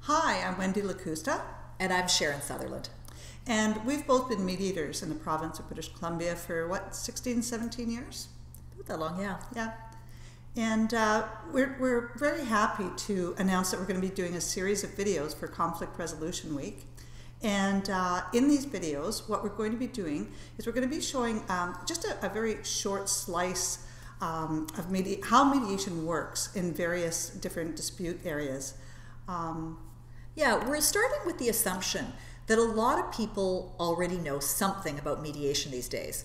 Hi, I'm Wendy Lakusta. And I'm Sharon Sutherland. And we've both been mediators in the province of British Columbia for, 16, 17 years? Not that long, yeah. Yeah. And we're very happy to announce that we're going to be doing a series of videos for Conflict Resolution Week. And in these videos, what we're going to be doing is we're going to be showing just a very short slice of how mediation works in various different dispute areas. Yeah, we're starting with the assumption that a lot of people already know something about mediation these days.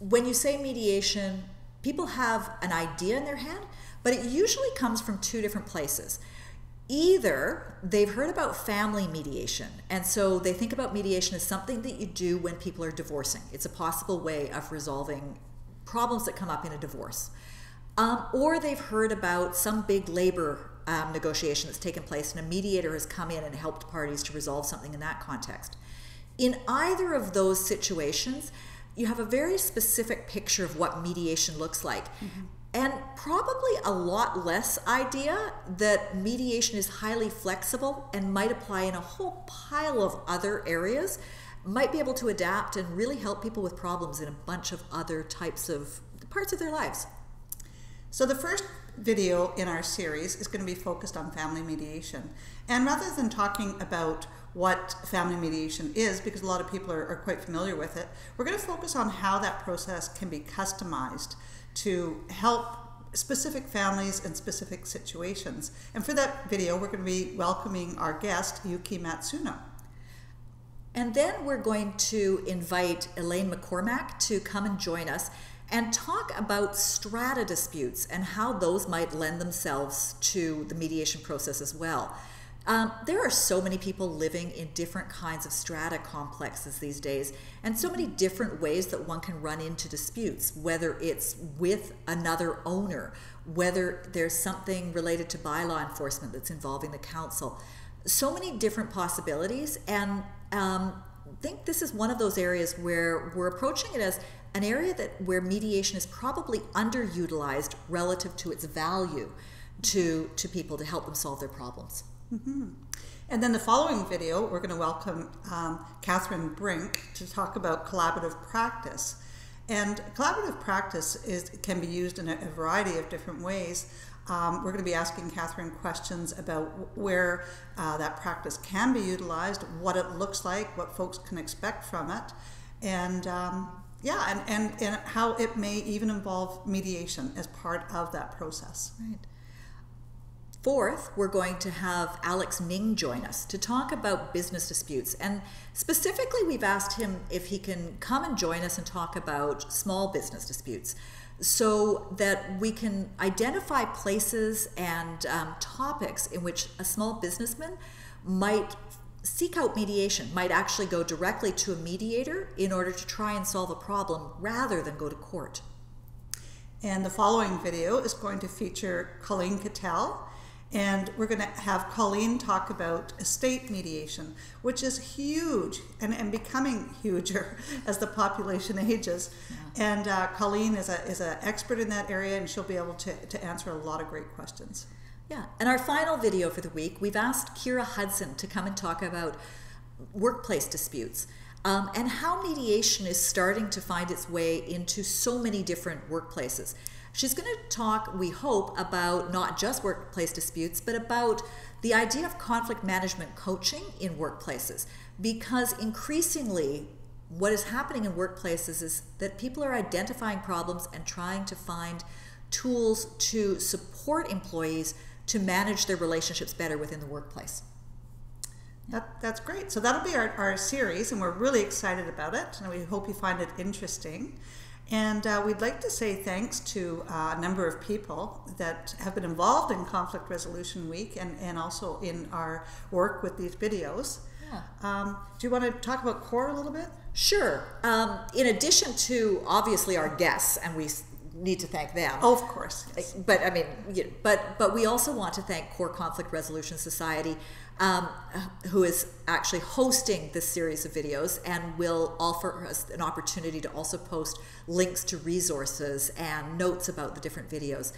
When you say mediation, people have an idea in their head, but it usually comes from two different places. Either they've heard about family mediation, and so they think about mediation as something that you do when people are divorcing. It's a possible way of resolving problems that come up in a divorce. Or they've heard about some big labor negotiation that's taken place and a mediator has come in and helped parties to resolve something in that context. In either of those situations, you have a very specific picture of what mediation looks like. Mm-hmm. And probably a lot less idea that mediation is highly flexible and might apply in a whole pile of other areas, might be able to adapt and really help people with problems in a bunch of other types of parts of their lives. So the first video in our series is going to be focused on family mediation. And rather than talking about what family mediation is, because a lot of people are quite familiar with it, we're going to focus on how that process can be customized to help specific families and specific situations. And for that video, we're going to be welcoming our guest, Yuki Matsuno. And then we're going to invite Elaine McCormack to come and join us and talk about strata disputes and how those might lend themselves to the mediation process as well. There are so many people living in different kinds of strata complexes these days, and so many different ways that one can run into disputes, whether it's with another owner, whether there's something related to bylaw enforcement that's involving the council. So many different possibilities, and I think this is one of those areas where we're approaching it as an area where mediation is probably underutilized relative to its value to people to help them solve their problems. Mm-hmm. And then the following video, we're going to welcome Catherine Brink to talk about collaborative practice. And collaborative practice can be used in a variety of different ways. We're going to be asking Catherine questions about where that practice can be utilized, what it looks like, what folks can expect from it, and and how it may even involve mediation as part of that process. Right. Fourth, we're going to have Alex Ning join us to talk about business disputes. And specifically, we've asked him if he can come and join us and talk about small business disputes so that we can identify places and topics in which a small businessman might seek out mediation, might actually go directly to a mediator in order to try and solve a problem rather than go to court. And the following video is going to feature Colleen Cattell. And we're going to have Colleen talk about estate mediation, which is huge and becoming huger as the population ages. Yeah. And Colleen is an expert in that area, and she'll be able to answer a lot of great questions. Yeah, and our final video for the week, we've asked Kira Hudson to come and talk about workplace disputes and how mediation is starting to find its way into so many different workplaces. She's going to talk, we hope, about not just workplace disputes, but about the idea of conflict management coaching in workplaces. Because increasingly, what is happening in workplaces is that people are identifying problems and trying to find tools to support employees to manage their relationships better within the workplace. That's great. So that'll be our series, and we're really excited about it, and we hope you find it interesting. And we'd like to say thanks to a number of people that have been involved in Conflict Resolution Week and also in our work with these videos. Yeah. Do you want to talk about CORE a little bit? Sure. In addition to, obviously, our guests, and we need to thank them. Oh, of course. Yes. But I mean, but we also want to thank CORE Conflict Resolution Society who is actually hosting this series of videos and will offer us an opportunity to also post links to resources and notes about the different videos.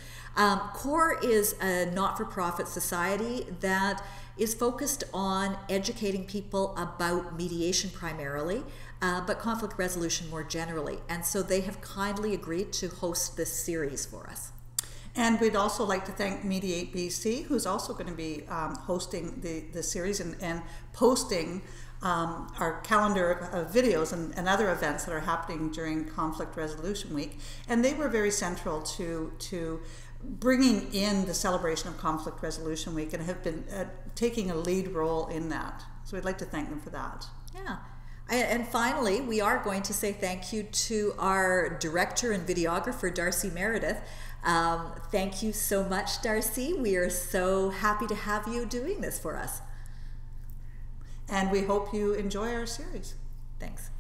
CORE is a not-for-profit society that is focused on educating people about mediation primarily, but conflict resolution more generally. And so they have kindly agreed to host this series for us. And we'd also like to thank Mediate BC, who's also going to be hosting the series and posting our calendar of videos and other events that are happening during Conflict Resolution Week. And they were very central to bringing in the celebration of Conflict Resolution Week and have been taking a lead role in that. So we'd like to thank them for that. Yeah. And finally, we are going to say thank you to our director and videographer, Darsey Meredith. Thank you so much, Darsey. We are so happy to have you doing this for us. And we hope you enjoy our series. Thanks.